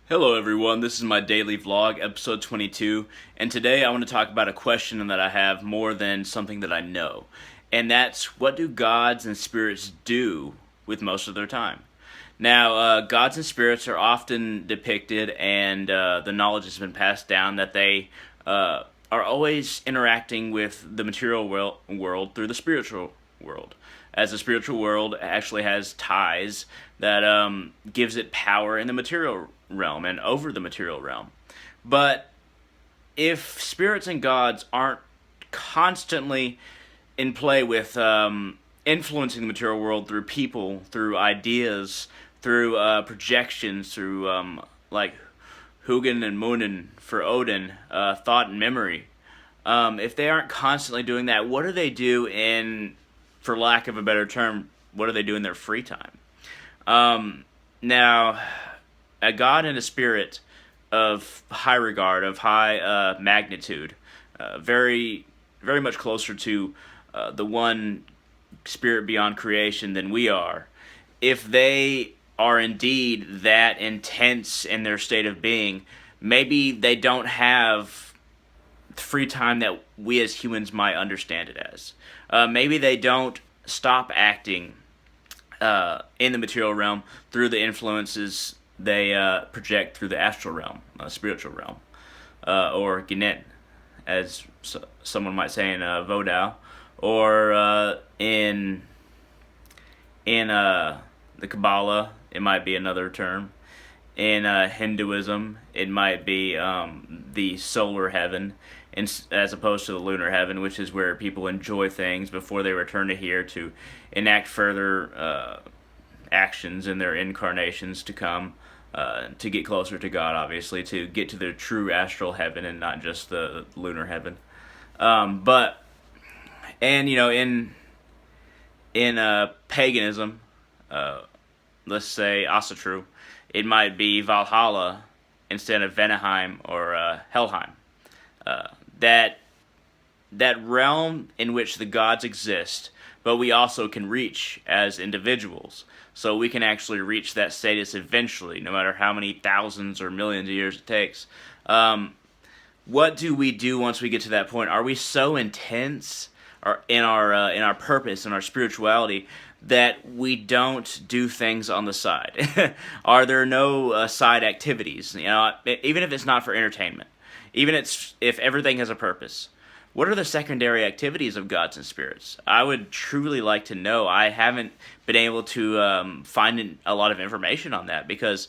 Hello everyone, this is my daily vlog, episode 22, and today I want to talk about a question that I have more than something that I know. And that's, what do gods and spirits do with most of their time? Now, gods and spirits are often depicted, and the knowledge has been passed down that they are always interacting with the material world through the spiritual world, as the spiritual world actually has ties that gives it power in the material realm and over the material realm. But if spirits and gods aren't constantly in play with influencing the material world through people, through ideas, through projections, through like Hugin and Munin for Odin, thought and memory. If they aren't constantly doing that, what do they do in, for lack of a better term, what do they do in their free time? Now, a god and a spirit of high regard, of high magnitude, very much closer to the one spirit beyond creation than we are. If they are indeed that intense in their state of being, maybe they don't have free time that we as humans might understand it as. Maybe they don't stop acting in the material realm through the influences they project through the astral realm, spiritual realm, or Genet, as someone might say in Vodou, or in the Kabbalah, it might be another term. In Hinduism, it might be the solar heaven, as opposed to the lunar heaven, which is where people enjoy things before they return to here to enact further actions in their incarnations to come, to get closer to God, obviously, to get to their true astral heaven and not just the lunar heaven. But and you know, in paganism, let's say Asatru, it might be Valhalla instead of Vanaheim or Helheim. Uh, that that realm in which the gods exist, but we also can reach as individuals. So we can actually reach that status eventually, no matter how many thousands or millions of years it takes. What do we do once we get to that point? Are we so intense in our purpose and our spirituality that we don't do things on the side? Are there no side activities? You know, even if it's not for entertainment, even if everything has a purpose. What are the secondary activities of gods and spirits? I would truly like to know. I haven't been able to find a lot of information on that because,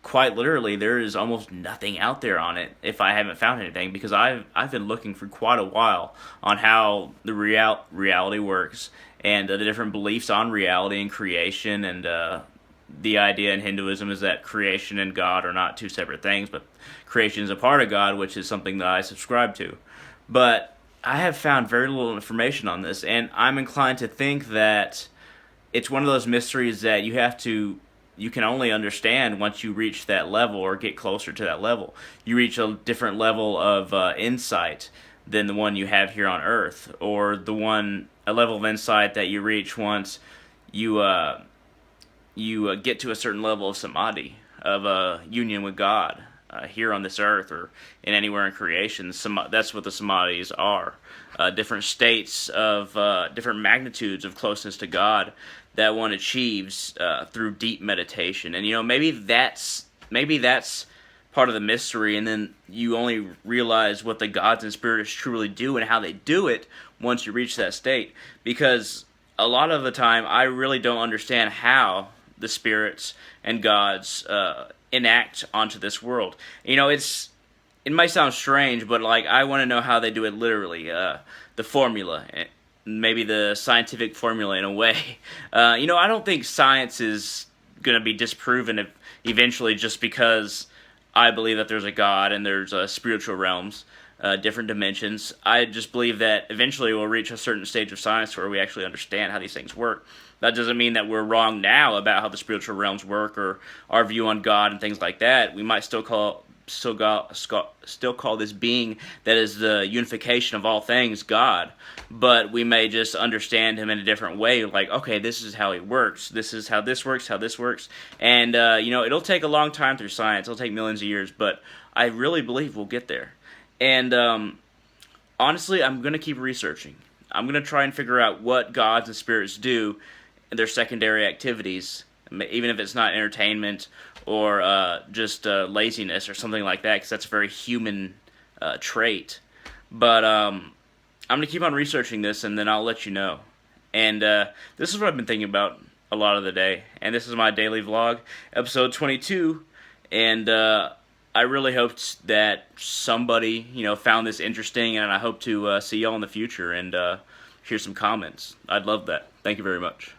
quite literally, there is almost nothing out there on it. If I haven't found anything, because I've been looking for quite a while on how the reality works and the different beliefs on reality and creation, and the idea in Hinduism is that creation and God are not two separate things, but creation is a part of God, which is something that I subscribe to. But I have found very little information on this, and I'm inclined to think that it's one of those mysteries that you can only understand once you reach that level or get closer to that level. You reach a different level of insight than the one you have here on Earth, or a level of insight that you reach once you get to a certain level of samadhi, of union with God, here on this earth or in anywhere in creation. That's what the samadhis are. Different states of different magnitudes of closeness to God that one achieves through deep meditation. And you know, maybe that's part of the mystery, and then you only realize what the gods and spirits truly do and how they do it once you reach that state. Because a lot of the time, I really don't understand how the spirits and gods enact onto this world. You know, it might sound strange, but like I want to know how they do it literally. The formula, maybe the scientific formula in a way. You know, I don't think science is going to be disproven eventually just because I believe that there's a God and there's spiritual realms, different dimensions. I just believe that eventually we'll reach a certain stage of science where we actually understand how these things work. That doesn't mean that we're wrong now about how the spiritual realms work or our view on God and things like that. We might still call this being that is the unification of all things God, but we may just understand him in a different way. Like, okay, this is how he works. This is how this works. How this works. And it'll take a long time through science. It'll take millions of years, but I really believe we'll get there. And honestly, I'm gonna keep researching. I'm gonna try and figure out what gods and spirits do in their secondary activities, even if it's not entertainment or just laziness or something like that, because that's a very human trait. But I'm going to keep on researching this, and then I'll let you know. And this is what I've been thinking about a lot of the day. And this is my daily vlog, episode 22. And I really hoped that somebody, found this interesting, and I hope to see y'all in the future and hear some comments. I'd love that. Thank you very much.